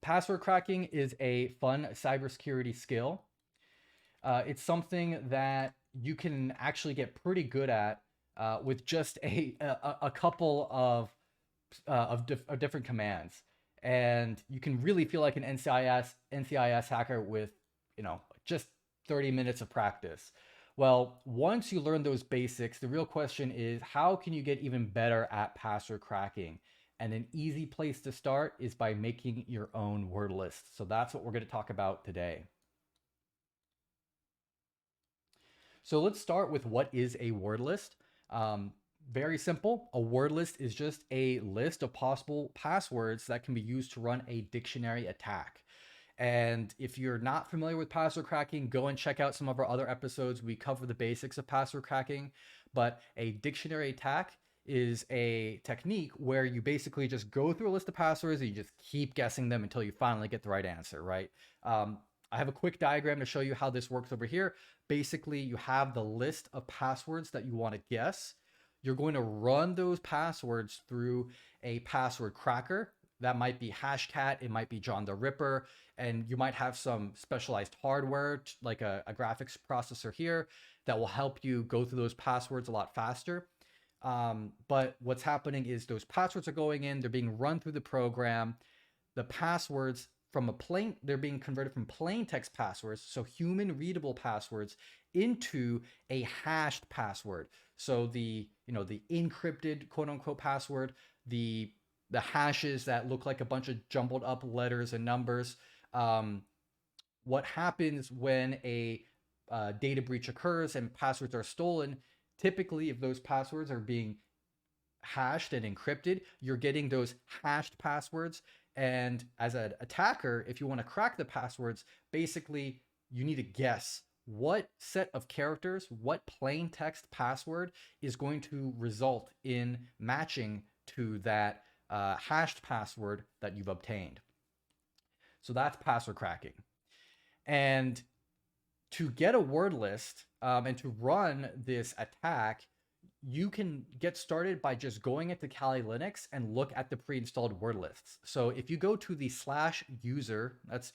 Password cracking is a fun cybersecurity skill. It's something that you can actually get pretty good at with just a couple of different commands, and you can really feel like an NCIS hacker with just 30 minutes of practice. Well, once you learn those basics, the real question is how can you get even better at password cracking? And an easy place to start is by making your own word list. So that's what we're going to talk about today. So let's start with what is a word list. Very simple. A word list is just a list of possible passwords that can be used to run a dictionary attack. And if you're not familiar with password cracking, go and check out some of our other episodes. We cover the basics of password cracking, but a dictionary attack is a technique where you basically just go through a list of passwords and you just keep guessing them until you finally get the right answer, right? I have a quick diagram to show you how this works over here. Basically, you have the list of passwords that you want to guess. You're going to run those passwords through a password cracker. That might be Hashcat, it might be John the Ripper, and you might have some specialized hardware like a graphics processor here that will help you go through those passwords a lot faster. But what's happening is those passwords are going in, they're being run through the program. The passwords they're being converted from plain text passwords, so human readable passwords, into a hashed password. So the encrypted quote unquote password, the hashes that look like a bunch of jumbled up letters and numbers. What happens when a data breach occurs and passwords are stolen? Typically, if those passwords are being hashed and encrypted, you're getting those hashed passwords. And as an attacker, if you want to crack the passwords, basically you need to guess what set of characters, what plain text password is going to result in matching to that hashed password that you've obtained. So that's password cracking. And to get a word list and to run this attack, you can get started by just going into Kali Linux and look at the pre-installed word lists. So if you go to the /user, that's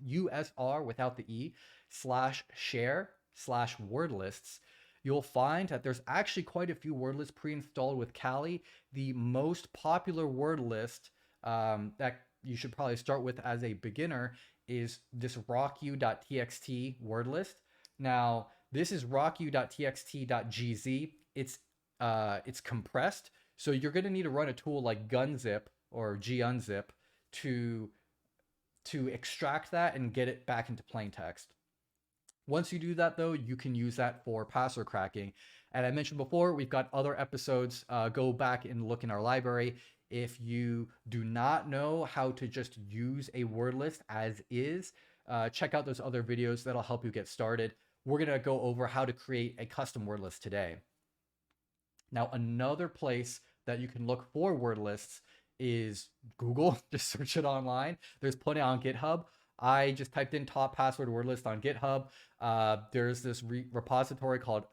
USR without the E, /share/word lists, you'll find that there's actually quite a few word lists pre-installed with Kali. The most popular word list that you should probably start with as a beginner is this rocku.txt word list. Now, this is rocku.txt.gz. It's compressed, so you're going to need to run a tool like gunzip or gunzip to extract that and get it back into plain text. Once you do that, though, you can use that for password cracking. And I mentioned before, we've got other episodes. Go back and look in our library. If you do not know how to just use a word list as is, check out those other videos that'll help you get started. We're going to go over how to create a custom word list today. Now, another place that you can look for word lists is Google. Just search it online. There's plenty on GitHub. I just typed in top password word list on GitHub. There's this repository called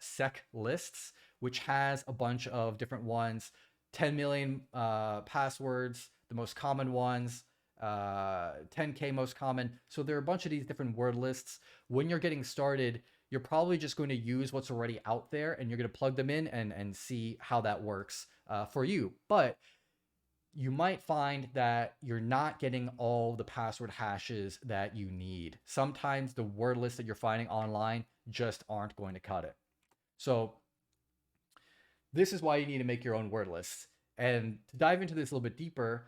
Lists, which has a bunch of different ones. 10 million passwords, the most common ones, 10K most common. So there are a bunch of these different word lists. When you're getting started, you're probably just going to use what's already out there and you're going to plug them in and see how that works for you. But you might find that you're not getting all the password hashes that you need. Sometimes the word lists that you're finding online just aren't going to cut it. So this is why you need to make your own word lists. And to dive into this a little bit deeper,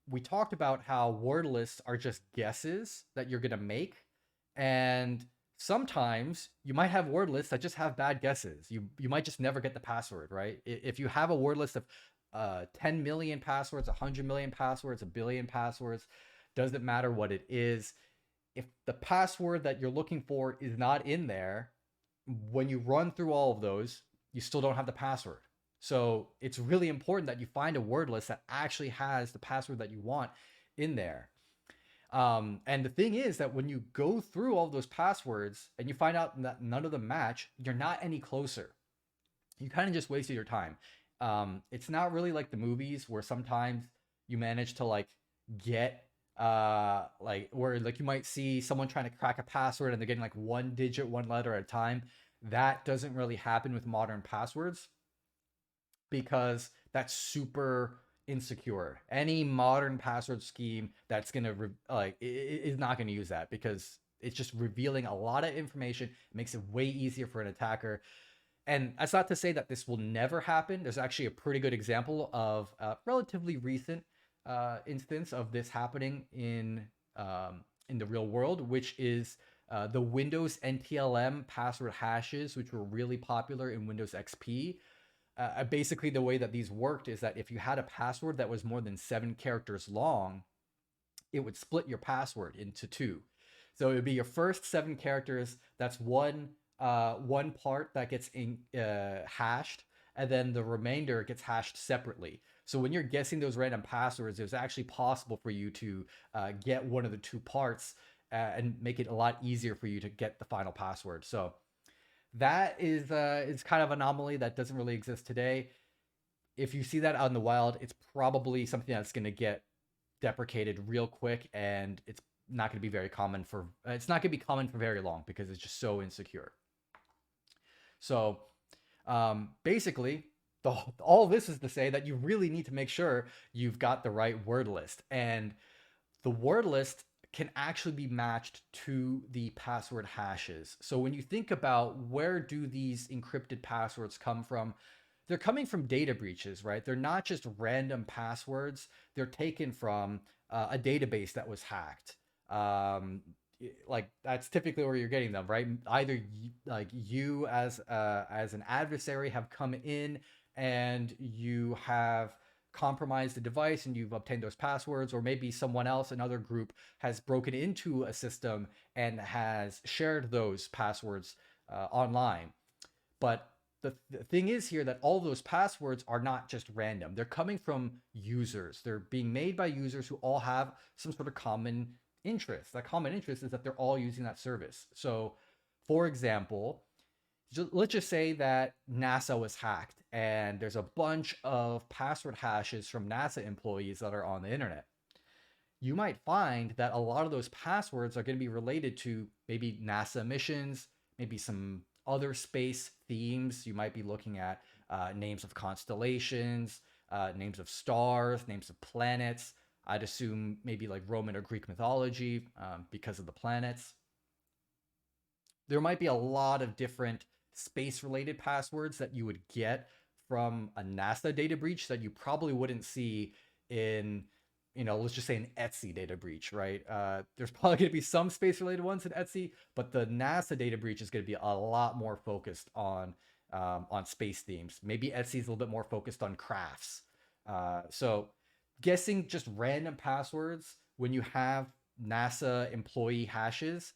we talked about how word lists are just guesses that you're going to make. And sometimes you might have word lists that just have bad guesses. You might just never get the password, right? If you have a word list of 10 million passwords, 100 million passwords, a billion passwords, doesn't matter what it is. If the password that you're looking for is not in there, when you run through all of those, you still don't have the password. So it's really important that you find a word list that actually has the password that you want in there. And the thing is that when you go through all those passwords and you find out that none of them match, you're not any closer. You kind of just wasted your time. It's not really like the movies where sometimes you manage to like get like where like you might see someone trying to crack a password and they're getting like one digit, one letter at a time. That doesn't really happen with modern passwords because that's super insecure. Any modern password scheme that's gonna is not gonna use that because it's just revealing a lot of information. It makes it way easier for an attacker. And that's not to say that this will never happen. There's actually a pretty good example of a relatively recent instance of this happening in the real world, which is the Windows NTLM password hashes, which were really popular in Windows XP. Basically, the way that these worked is that if you had a password that was more than 7 characters long, it would split your password into two. So it would be your first 7 characters. That's one part that gets hashed, and then the remainder gets hashed separately. So when you're guessing those random passwords, it's actually possible for you to get one of the two parts and make it a lot easier for you to get the final password. So that is kind of an anomaly that doesn't really exist today. If you see that out in the wild, it's probably something that's going to get deprecated real quick, and it's not going to be very common for it's not going to be common for very long because it's just so insecure. So basically, all this is to say that you really need to make sure you've got the right word list, and the word list can actually be matched to the password hashes. So when you think about where do these encrypted passwords come from, they're coming from data breaches, right? They're not just random passwords. They're taken from a database that was hacked. Like that's typically where you're getting them, right? Either like you as an adversary have come in and you have compromised the device and you've obtained those passwords, or maybe someone else, another group, has broken into a system and has shared those passwords online. But the thing is here that all those passwords are not just random. They're coming from users. They're being made by users who all have some sort of common interest. That common interest is that they're all using that service. So, for example, let's just say that NASA was hacked and there's a bunch of password hashes from NASA employees that are on the internet. You might find that a lot of those passwords are going to be related to maybe NASA missions, maybe some other space themes. You might be looking at names of constellations, names of stars, names of planets. I'd assume maybe like Roman or Greek mythology because of the planets. There might be a lot of different space-related passwords that you would get from a NASA data breach that you probably wouldn't see in, let's just say an Etsy data breach, right? There's probably going to be some space-related ones in Etsy, but the NASA data breach is going to be a lot more focused on space themes. Maybe Etsy is a little bit more focused on crafts. So guessing just random passwords when you have NASA employee hashes,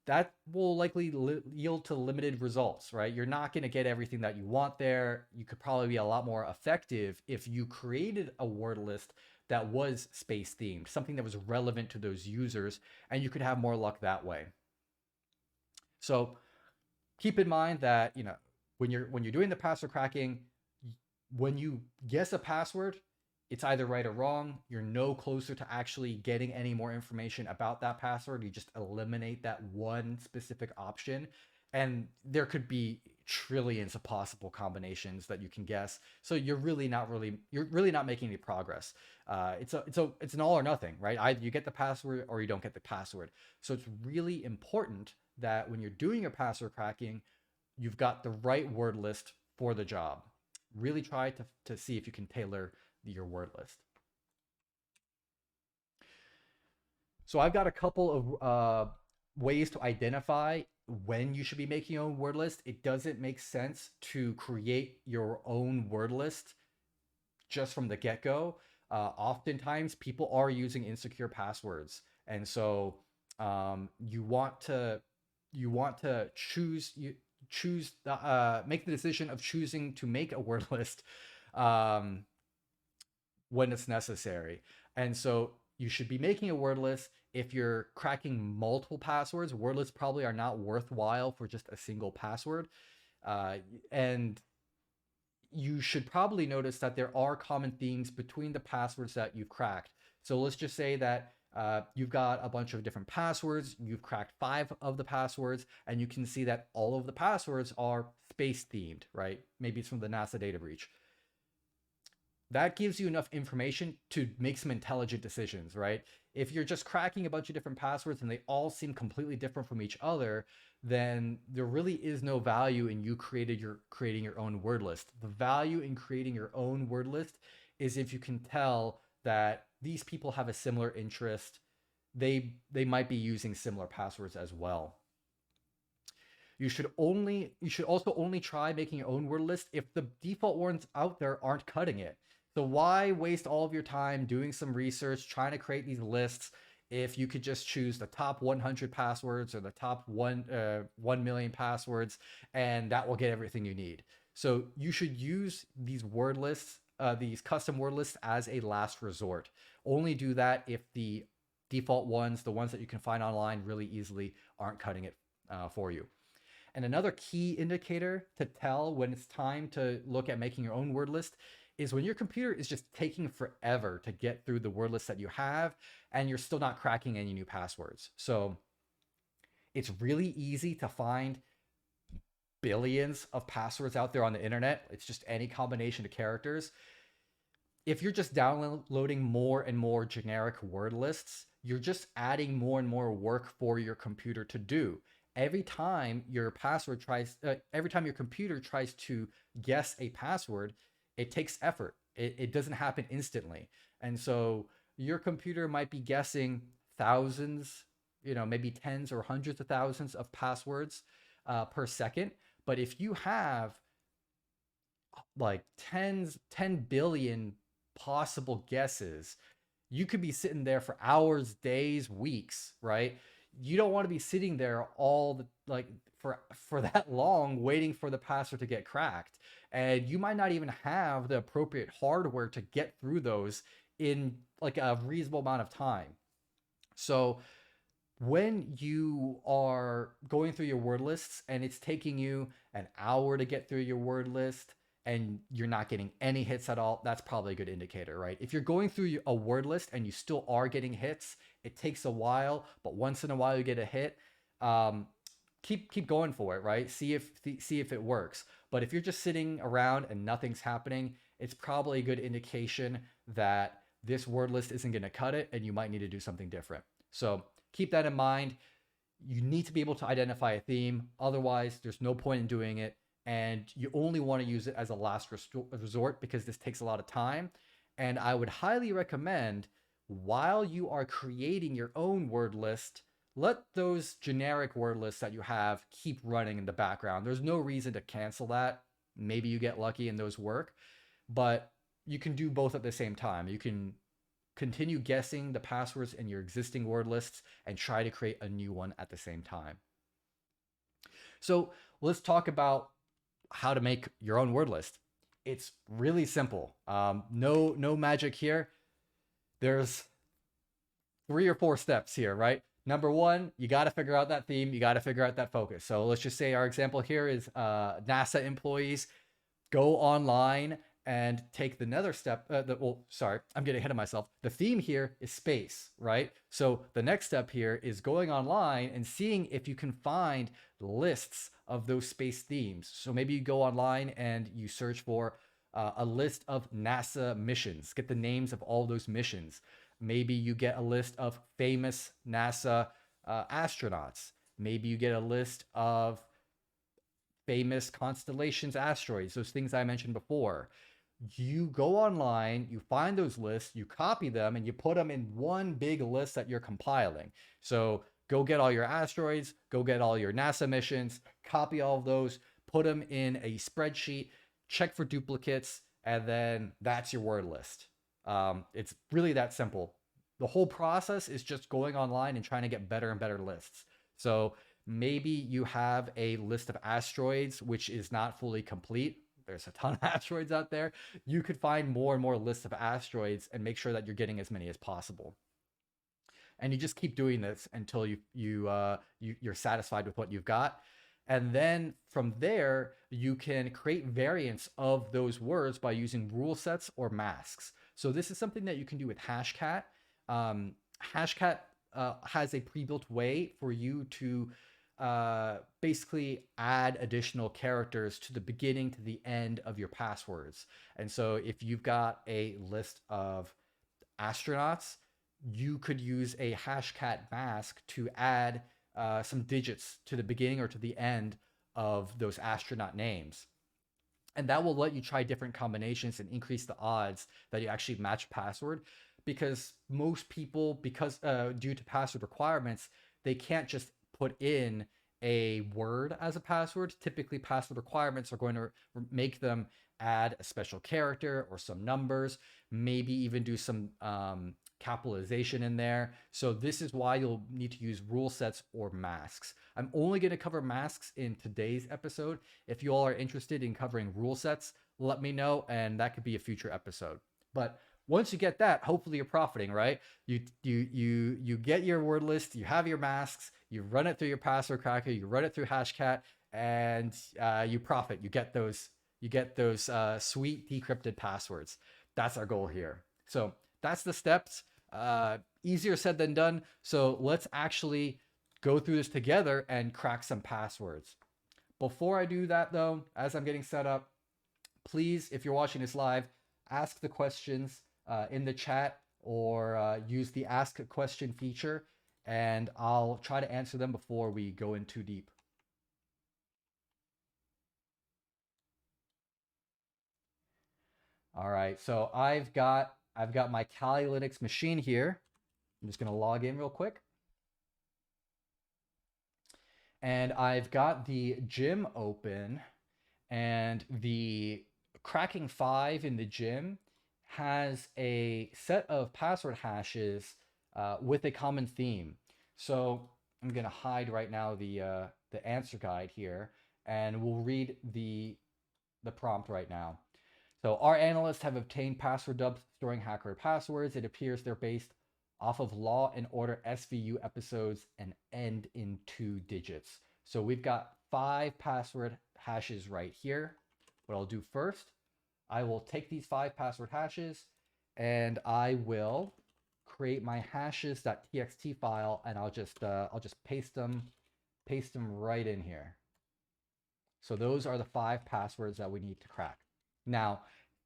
that will likely yield to limited results, right? You're not going to get everything that you want there. You could probably be a lot more effective if you created a word list that was space themed, something that was relevant to those users, and you could have more luck that way. So keep in mind that, when you're doing the password cracking, when you guess a password, it's either right or wrong. You're no closer to actually getting any more information about that password. You just eliminate that one specific option. And there could be trillions of possible combinations that you can guess. So you're really not making any progress. It's an all or nothing, right? Either you get the password or you don't get the password. So it's really important that when you're doing your password cracking, you've got the right word list for the job. Really try to see if you can tailor your word list. So I've got a couple of ways to identify when you should be making your own word list. It doesn't make sense to create your own word list just from the get-go. Oftentimes people are using insecure passwords, and so you want to make the decision of choosing to make a word list when it's necessary. And so you should be making a word list. If you're cracking multiple passwords, word lists probably are not worthwhile for just a single password. And you should probably notice that there are common themes between the passwords that you've cracked. So let's just say that You've got a bunch of different passwords. You've cracked 5 of the passwords, and you can see that all of the passwords are space themed, right? Maybe it's from the NASA data breach. That gives you enough information to make some intelligent decisions, right? If you're just cracking a bunch of different passwords and they all seem completely different from each other, then there really is no value in you creating your own word list. The value in creating your own word list is if you can tell that these people have a similar interest. They might be using similar passwords as well. You should also only try making your own word list if the default ones out there aren't cutting it. So why waste all of your time doing some research, trying to create these lists, if you could just choose the top 100 passwords or the top 1 million passwords, and that will get everything you need. So you should use these word lists, these custom word lists, as a last resort. Only do that if the default ones, the ones that you can find online really easily, aren't cutting it for you. And another key indicator to tell when it's time to look at making your own word list is when your computer is just taking forever to get through the word list that you have and you're still not cracking any new passwords. So it's really easy to find billions of passwords out there on the internet. It's just any combination of characters. If you're just downloading more and more generic word lists, you're just adding more and more work for your computer to do. Every time your computer tries to guess a password, it takes effort. It doesn't happen instantly. And so your computer might be guessing thousands, maybe tens or hundreds of thousands of passwords per second. But if you have like 10 billion possible guesses, you could be sitting there for hours, days, weeks, right? You don't want to be sitting there for that long waiting for the password to get cracked. And you might not even have the appropriate hardware to get through those in like a reasonable amount of time. So when you are going through your word lists and it's taking you an hour to get through your word list and you're not getting any hits at all, that's probably a good indicator, right? If you're going through a word list and you still are getting hits, it takes a while, but once in a while you get a hit, keep going for it, right? See if it works. But if you're just sitting around and nothing's happening, it's probably a good indication that this word list isn't going to cut it and you might need to do something different. So keep that in mind. You need to be able to identify a theme. Otherwise, there's no point in doing it. And you only want to use it as a last resort because this takes a lot of time. And I would highly recommend, while you are creating your own word list, let those generic word lists that you have keep running in the background. There's no reason to cancel that. Maybe you get lucky and those work, but you can do both at the same time. You can continue guessing the passwords in your existing word lists and try to create a new one at the same time. So let's talk about how to make your own word list. It's really simple. No magic here. There's 3 or 4 steps here, right? Number 1, you got to figure out that theme. You got to figure out that focus. So let's just say our example here is NASA employees. Go online and take the nether step. I'm getting ahead of myself. The theme here is space, right? So the next step here is going online and seeing if you can find lists of those space themes. So maybe you go online and you search for a list of NASA missions, get the names of all those missions. Maybe you get a list of famous NASA astronauts. Maybe you get a list of famous constellations, asteroids, those things I mentioned before. You go online, you find those lists, you copy them, and you put them in one big list that you're compiling. So go get all your asteroids, go get all your NASA missions, copy all of those, put them in a spreadsheet, check for duplicates, and then that's your word list. It's really that simple. The whole process is just going online and trying to get better and better lists. So maybe you have a list of asteroids, which is not fully complete. There's a ton of asteroids out there. You could find more and more lists of asteroids and make sure that you're getting as many as possible. And you just keep doing this until you're satisfied with what you've got. And then from there, you can create variants of those words by using rule sets or masks. So this is something that you can do with Hashcat. Hashcat has a pre-built way for you to basically add additional characters to the beginning to the end of your passwords. And so if you've got a list of astronauts, you could use a hashcat mask to add some digits to the beginning or to the end of those astronaut names. And that will let you try different combinations and increase the odds that you actually match password, because most people, because due to password requirements, they can't just put in a word as a password. Typically password requirements are going to make them add a special character or some numbers, maybe even do some capitalization in there. So this is why you'll need to use rule sets or masks. I'm only going to cover masks in today's episode. If you all are interested in covering rule sets, let me know, and that could be a future episode. But once you get that, hopefully you're profiting, right? You get your word list, you have your masks, you run it through your password cracker, you run it through Hashcat, and you profit. You get those sweet decrypted passwords. That's our goal here. So that's the steps. Easier said than done. So let's actually go through this together and crack some passwords. Before I do that, though, as I'm getting set up, please, if you're watching this live, ask the questions in the chat, or use the ask a question feature, and I'll try to answer them before we go in too deep. All right, so I've got my Kali Linux machine here. I'm just gonna log in real quick. And I've got the gym open, and the Cracking 5 in the gym has a set of password hashes with a common theme. So I'm gonna hide right now the answer guide here, and we'll read the prompt right now. So our analysts have obtained password dubs storing hacker passwords. It appears they're based off of Law and Order SVU episodes and end in 2 digits. So we've got 5 password hashes right here. What I'll do first, I will take these 5 password hashes and I will create my hashes.txt file, and I'll just paste them right in here. So those are the 5 passwords that we need to crack. Now,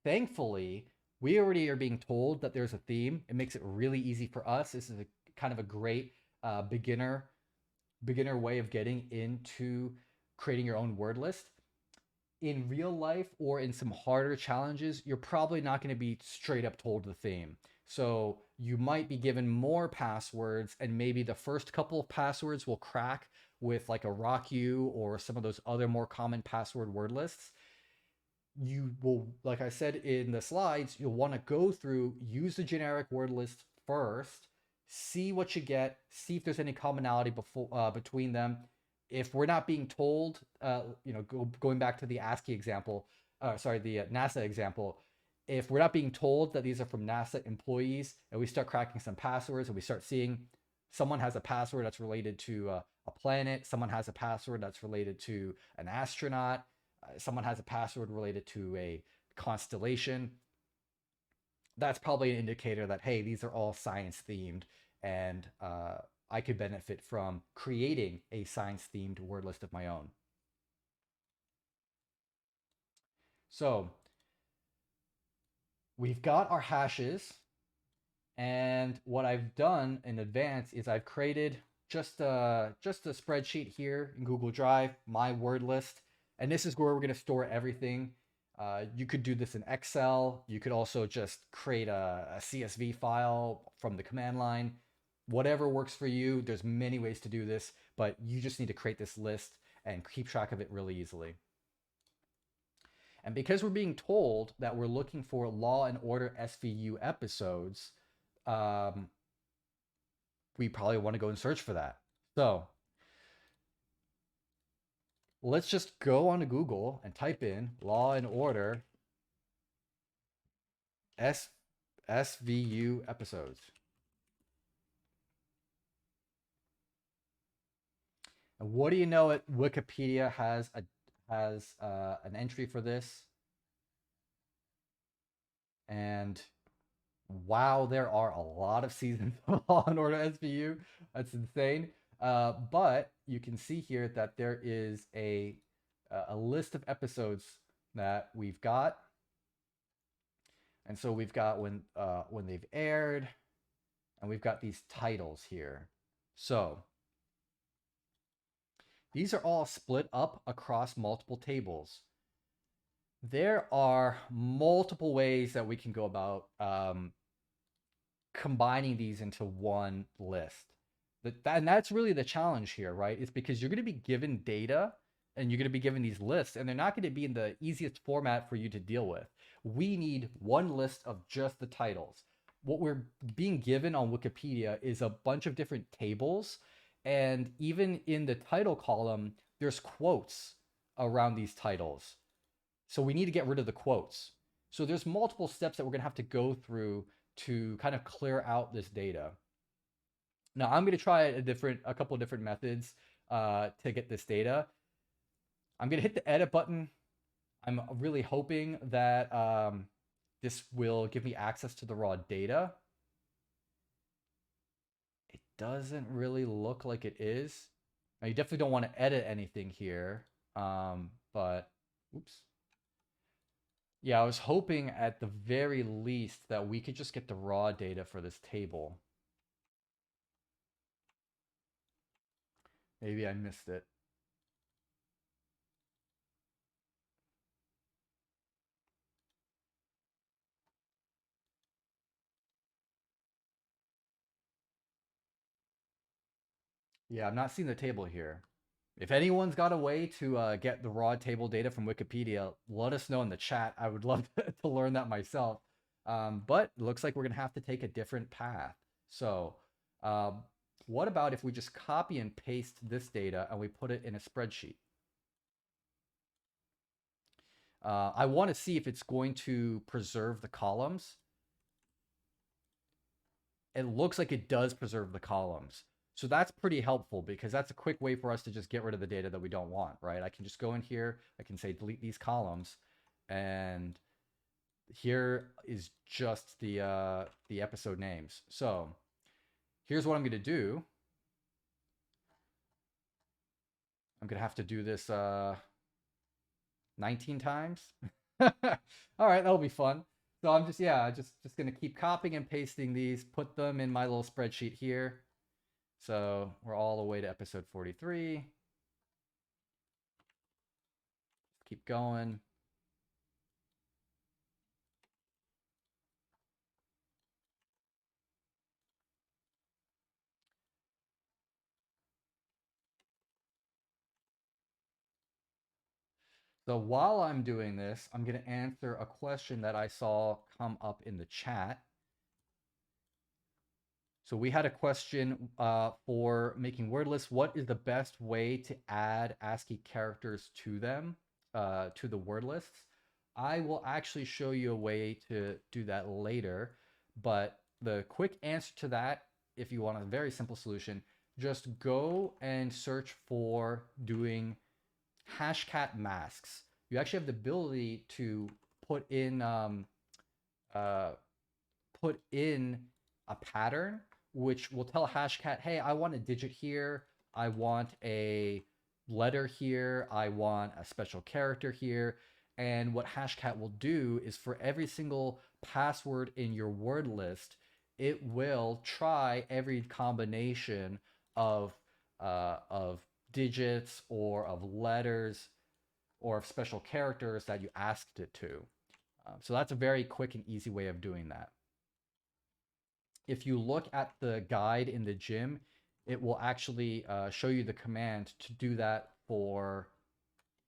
thankfully, we already are being told that there's a theme. It makes it really easy for us. This is a kind of a great beginner way of getting into creating your own word list. In real life or in some harder challenges, you're probably not going to be straight up told the theme. So you might be given more passwords, and maybe the first couple of passwords will crack with like a RockU or some of those other more common password word lists. You will, like I said in the slides, you'll want to go through, use the generic word list first, see what you get, see if there's any commonality between them. If we're not being told, going back to the ASCII example, the NASA example, if we're not being told that these are from NASA employees, and we start cracking some passwords and we start seeing someone has a password that's related to a planet, someone has a password that's related to an astronaut, someone has a password related to a constellation, that's probably an indicator that, hey, these are all science themed, and I could benefit from creating a science themed word list of my own. So we've got our hashes, and what I've done in advance is I've created just a spreadsheet here in Google Drive, my word list, and this is where we're going to store everything. You could do this in Excel. You could also just create a CSV file from the command line. Whatever works for you. There's many ways to do this, but you just need to create this list and keep track of it really easily. And because we're being told that we're looking for Law and Order SVU episodes, we probably want to go and search for that. So let's just go onto Google and type in Law and Order SVU episodes. And what do you know? Wikipedia has an entry for this, and Wow, there are a lot of seasons of Law and Order SVU. That's insane. But you can see here that there is a list of episodes that we've got, and so we've got when they've aired, and we've got these titles here. So these are all split up across multiple tables. There are multiple ways that we can go about combining these into one list. And that's really the challenge here, right? It's because you're going to be given data and you're going to be given these lists, and they're not going to be in the easiest format for you to deal with. We need one list of just the titles. What we're being given on Wikipedia is a bunch of different tables, and even in the title column, there's quotes around these titles. So we need to get rid of the quotes. So there's multiple steps that we're going to have to go through to kind of clear out this data. Now I'm going to try a couple of different methods to get this data. I'm going to hit the edit button. I'm really hoping that this will give me access to the raw data. It doesn't really look like it is. Now you definitely don't want to edit anything here, but oops. Yeah, I was hoping at the very least that we could just get the raw data for this table. Maybe I missed it. Yeah, I'm not seeing the table here. If anyone's got a way to get the raw table data from Wikipedia, let us know in the chat. I would love to learn that myself. But it looks like we're going to have to take a different path. So what about if we just copy and paste this data and we put it in a spreadsheet? I want to see if it's going to preserve the columns. It looks like it does preserve the columns. So that's pretty helpful because that's a quick way for us to just get rid of the data that we don't want, right? I can just go in here, I can say delete these columns, and here is just the episode names. So here's what I'm going to do. I'm going to have to do this 19 times. All right, that'll be fun. So I'm just going to keep copying and pasting these, put them in my little spreadsheet here. So we're all the way to episode 43. Keep going. So while I'm doing this, I'm going to answer a question that I saw come up in the chat. So we had a question for making word lists. What is the best way to add ASCII characters to them, to the word lists? I will actually show you a way to do that later. But the quick answer to that, if you want a very simple solution, just go and search for doing hashcat masks. You actually have the ability to put in a pattern which will tell hashcat, hey, I want a digit here, I want a letter here, I want a special character here. And what hashcat will do is for every single password in your word list, it will try every combination of digits or of letters or of special characters that you asked it to. So that's a very quick and easy way of doing that. If you look at the guide in the gym, it will actually show you the command to do that for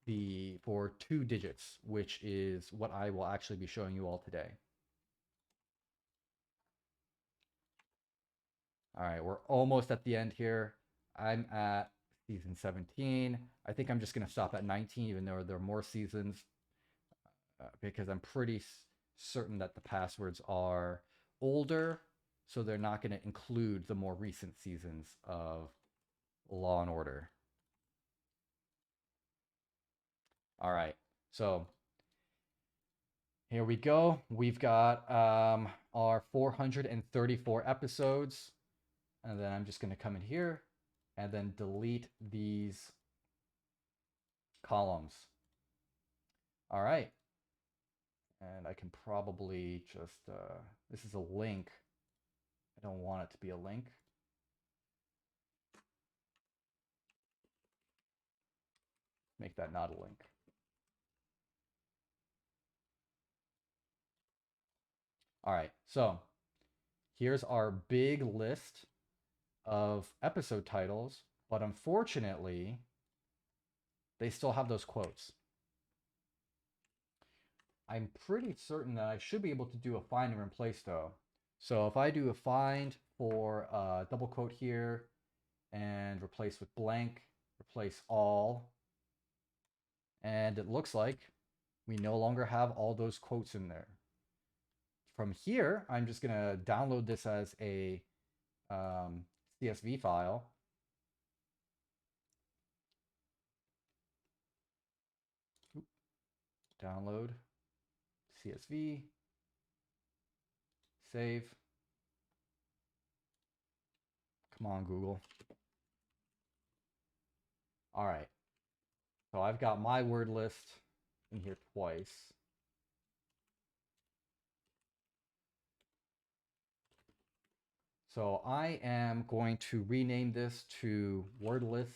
2 digits, which is what I will actually be showing you all today. All right, we're almost at the end here. I'm at season 17. I think I'm just going to stop at 19, even though there are more seasons, because I'm pretty certain that the passwords are older, so they're not going to include the more recent seasons of Law and Order. All right, so here we go. We've got are 434 episodes. And then I'm just going to come in here and then delete these columns. All right. And I can probably just, this is a link. I don't want it to be a link. Make that not a link. All right, so here's our big list of episode titles, but unfortunately, they still have those quotes. I'm pretty certain that I should be able to do a find and replace though. So if I do a find for a double quote here and replace with blank, replace all, and it looks like we no longer have all those quotes in there. From here, I'm just going to download this as a CSV file. Download CSV, save. Come on, Google. All right. So I've got my word list in here twice. So I am going to rename this to wordlist.txt.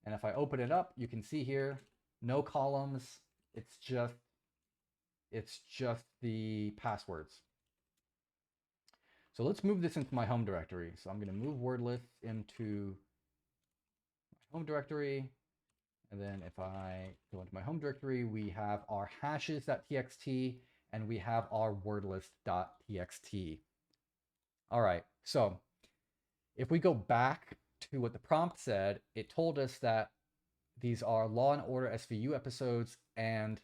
And if I open it up, you can see here, no columns. It's just the passwords. So let's move this into my home directory. So I'm going to move wordlists into my home directory. And then if I go into my home directory, we have our hashes.txt and we have our wordlist.txt. All right, so if we go back to what the prompt said, it told us that these are Law and Order SVU episodes and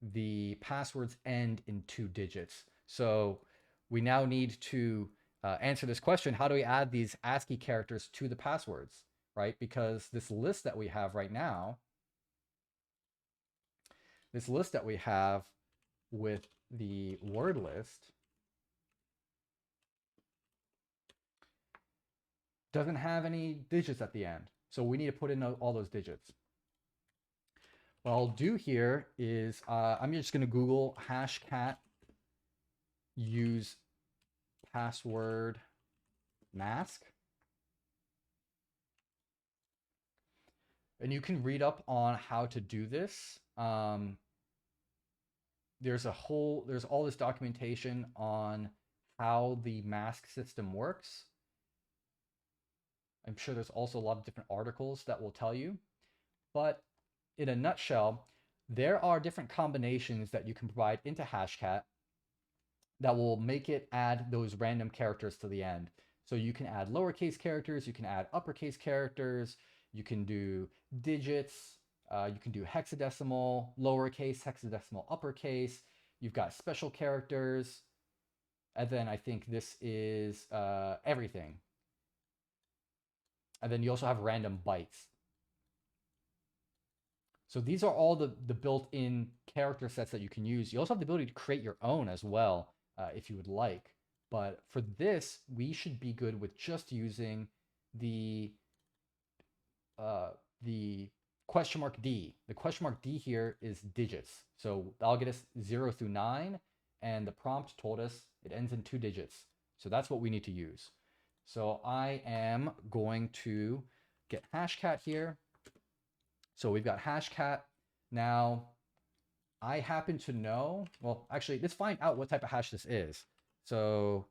the passwords end in 2 digits. So we now need to answer this question: how do we add these ASCII characters to the passwords, right? Because this list that we have right now, this list that we have with the word list doesn't have any digits at the end. So we need to put in all those digits. What I'll do here is I'm just going to Google hashcat use password mask. And you can read up on how to do this. There's all this documentation on how the mask system works. I'm sure there's also a lot of different articles that will tell you. But in a nutshell, there are different combinations that you can provide into hashcat that will make it add those random characters to the end. So you can add lowercase characters, you can add uppercase characters, you can do digits, you can do hexadecimal, lowercase, hexadecimal, uppercase. You've got special characters. And then I think this is everything. And then you also have random bytes. So these are all the built-in character sets that you can use. You also have the ability to create your own as well, if you would like. But for this, we should be good with just using the question mark D. The question mark D here is digits. So that'll get us 0 through 9. And the prompt told us it ends in 2 digits. So that's what we need to use. So I am going to get hashcat here. So we've got hashcat. Now, I happen to know, well, actually, let's find out what type of hash this is. So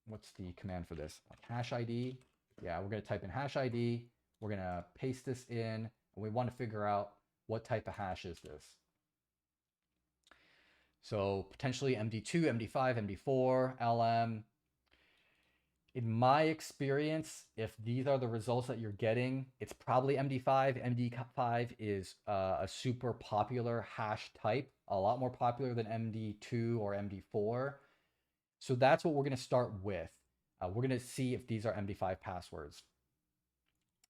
what's the command for this? Hash ID. Yeah, we're going to type in hash ID. We're going to paste this in, and we want to figure out what type of hash is this. So potentially MD2, MD5, MD4, LM. In my experience, if these are the results that you're getting, it's probably MD5. MD5 is a super popular hash type, a lot more popular than MD2 or MD4. So that's what we're going to start with. We're going to see if these are MD5 passwords.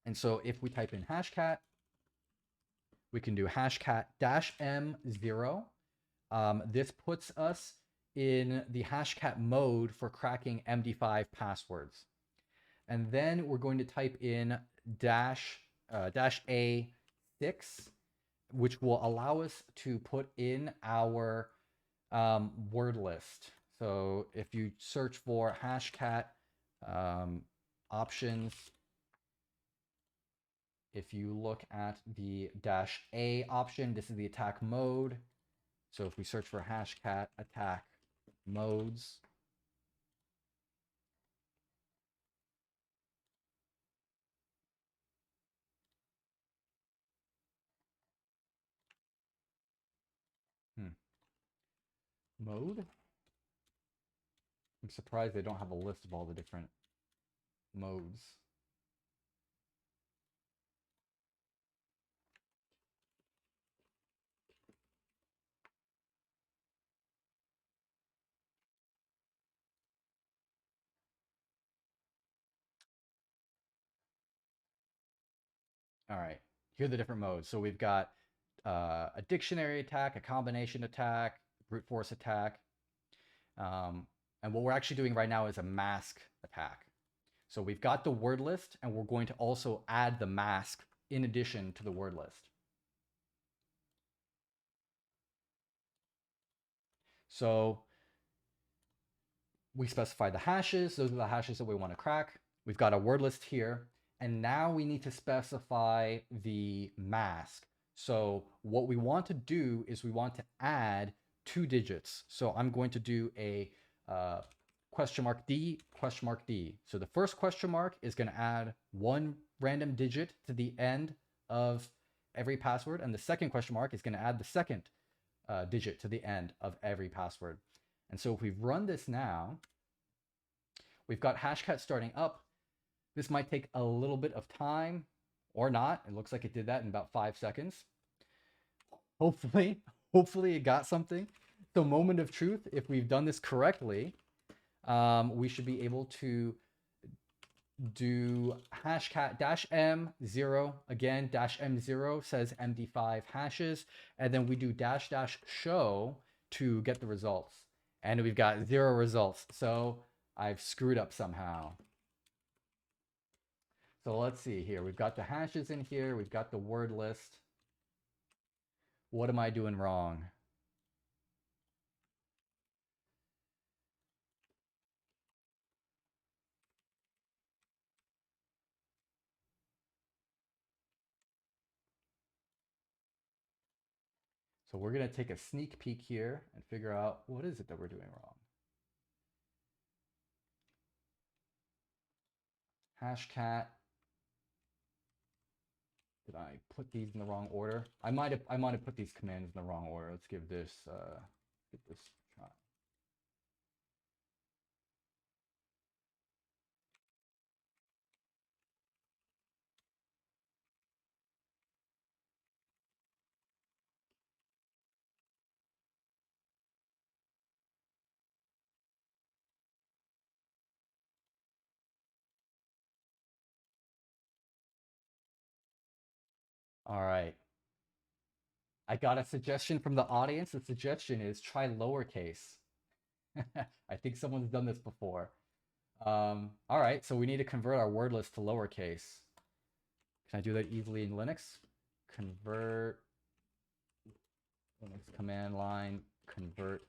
And so if we type in hashcat, we can do hashcat -M0. This puts us in the hashcat mode for cracking MD5 passwords. And then we're going to type in dash A6, which will allow us to put in our word list. So if you search for hashcat options, if you look at the dash A option, this is the attack mode. So if we search for hashcat attack modes, mode. I'm surprised they don't have a list of all the different modes. All right, here are the different modes. So we've got a dictionary attack, a combination attack, brute force attack. And what we're actually doing right now is a mask attack. So we've got the word list, and we're going to also add the mask in addition to the word list. So we specify the hashes. Those are the hashes that we want to crack. We've got a word list here. And now we need to specify the mask. So what we want to do is we want to add 2 digits. So I'm going to do a question mark D, question mark D. So the first question mark is going to add 1 random digit to the end of every password. And the second question mark is going to add the second digit to the end of every password. And so if we run this now, we've got hashcat starting up. This might take a little bit of time or not. It looks like it did that in about 5 seconds. Hopefully it got something. So moment of truth, if we've done this correctly, we should be able to do hashcat -m0. Again, -m0 says MD5 hashes. And then we do --show to get the results. And we've got 0 results. So I've screwed up somehow. So let's see here. We've got the hashes in here. We've got the word list. What am I doing wrong? So we're going to take a sneak peek here and figure out what is it that we're doing wrong. Hashcat. Did I put these in the wrong order? I might have put these commands in the wrong order. Let's give this a try. All right. I got a suggestion from the audience. The suggestion is try lowercase. I think someone's done this before. All right, so we need to convert our word list to lowercase. Can I do that easily in Linux? Convert Linux command line, convert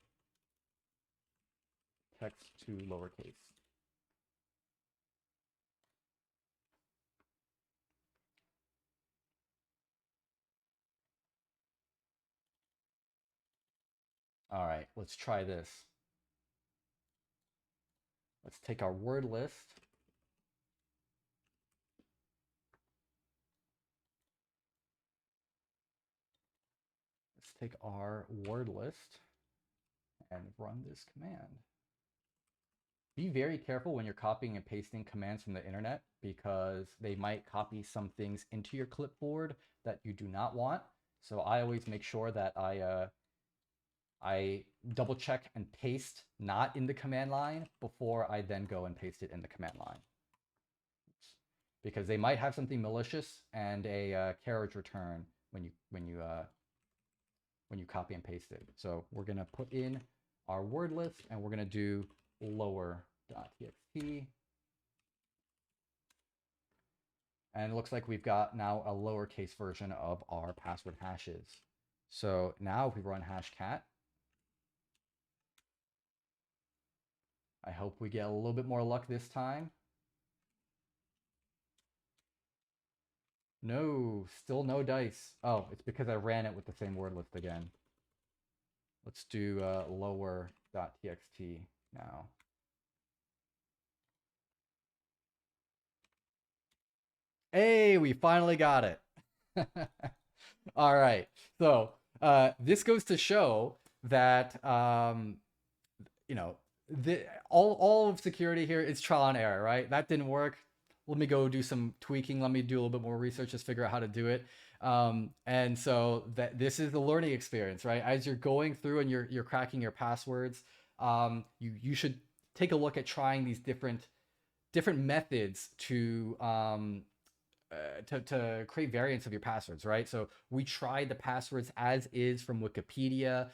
text to lowercase. All right, let's try this. Let's take our word list. Let's take our word list and run this command. Be very careful when you're copying and pasting commands from the internet because they might copy some things into your clipboard that you do not want. So I always make sure that I double check and paste not in the command line before I then go and paste it in the command line. Because they might have something malicious and a carriage return when you when you copy and paste it. So we're going to put in our word list and we're going to do lower.txt. And it looks like we've got now a lowercase version of our password hashes. So now if we run hashcat, I hope we get a little bit more luck this time. No, still no dice. Oh, it's because I ran it with the same word list again. Let's do lower.txt now. Hey, we finally got it. All right. So this goes to show that you know, all of security here is trial and error, right? That didn't work. Let me go do some tweaking. Let me do a little bit more research, just figure out how to do it. And so this is the learning experience, right? As you're going through and you're cracking your passwords, you should take a look at trying these different methods to create variants of your passwords, right? So we tried the passwords as is from Wikipedia.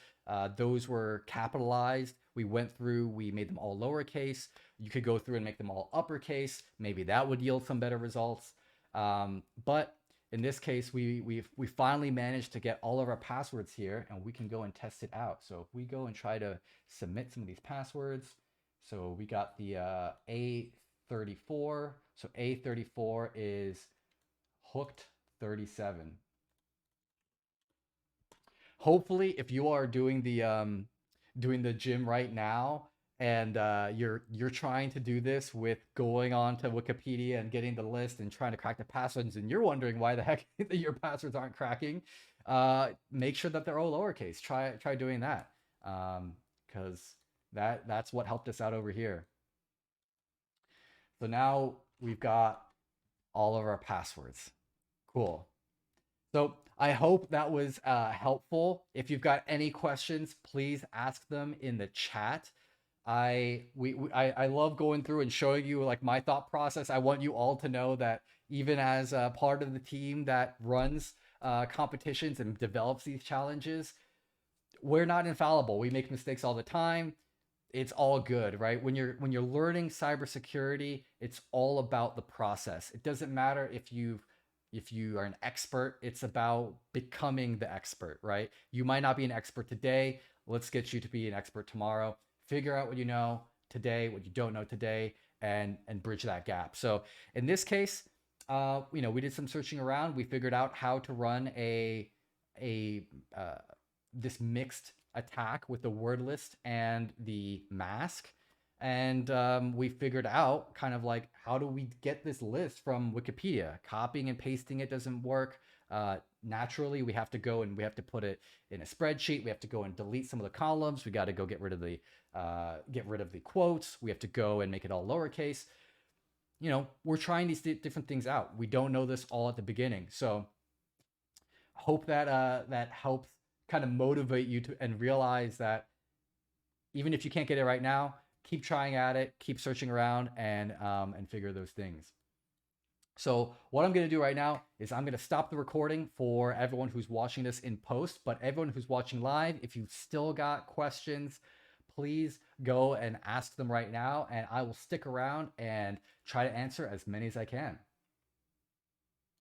Those were capitalized. We went through, we made them all lowercase. You could go through and make them all uppercase. Maybe that would yield some better results. But in this case, we finally managed to get all of our passwords here, and we can go and test it out. So if we go and try to submit some of these passwords, so we got the A34. So A34 is hooked 37. Hopefully, if you are doing the gym right now and you're trying to do this with going on to Wikipedia and getting the list and trying to crack the passwords, and you're wondering why the heck your passwords aren't cracking, make sure that they're all lowercase. Try doing that, because that's what helped us out over here. So now we've got all of our passwords. Cool. So I hope that was helpful. If you've got any questions, please ask them in the chat. I love going through and showing you like my thought process. I want you all to know that even as a part of the team that runs competitions and develops these challenges, we're not infallible. We make mistakes all the time. It's all good, right? When you're learning cybersecurity, it's all about the process. It doesn't matter if you are an expert, it's about becoming the expert, right? You might not be an expert today. Let's get you to be an expert tomorrow. Figure out what you know today, what you don't know today, and bridge that gap. So in this case, we did some searching around. We figured out how to run this mixed attack with the word list and the mask. And we figured out kind of like, how do we get this list from Wikipedia? Copying and pasting it doesn't work. Naturally, we have to go and we have to put it in a spreadsheet. We have to go and delete some of the columns. We got to go get rid of the quotes. We have to go and make it all lowercase. We're trying these different things out. We don't know this all at the beginning. So hope that that helps kind of motivate you to and realize that even if you can't get it right now, keep trying at it, keep searching around, and figure those things. So what I'm going to do right now is I'm going to stop the recording for everyone who's watching this in post, but everyone who's watching live, if you've still got questions, please go and ask them right now, and I will stick around and try to answer as many as I can.